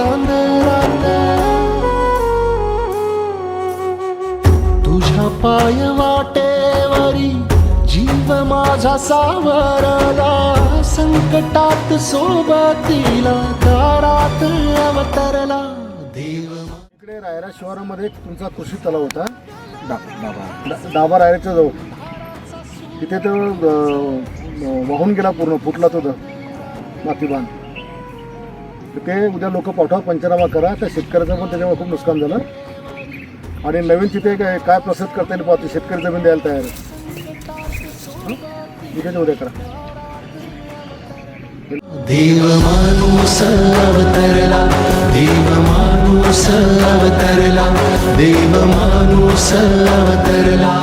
अंधारात तुझ्या पाय वाटेवरी जीव माझा सावरला, संकटात सोबतीला दारात अवतरला देव. इकडे रायरा शहरामध्ये एक तुमचा कृषी तलाव होता, डाबा रायराच्या जवळ. तिथे तो वाहून गेला, पूर्ण फुटला तो मातीबांध. तर ते उद्या लोक पाठवा, पंचनामा करा. त्या शेतकऱ्याचं पण त्याच्यामुळे खूप नुकसान झालं. आणि नवीन तिथे काय प्रोसेस करता येईल पाहतो, शेतकरी जमीन द्यायला तयार आहे. इथे उद्या करा. देव माणूस अवतरला, देव माणूस अवतरला, देव माणूस अवतरला.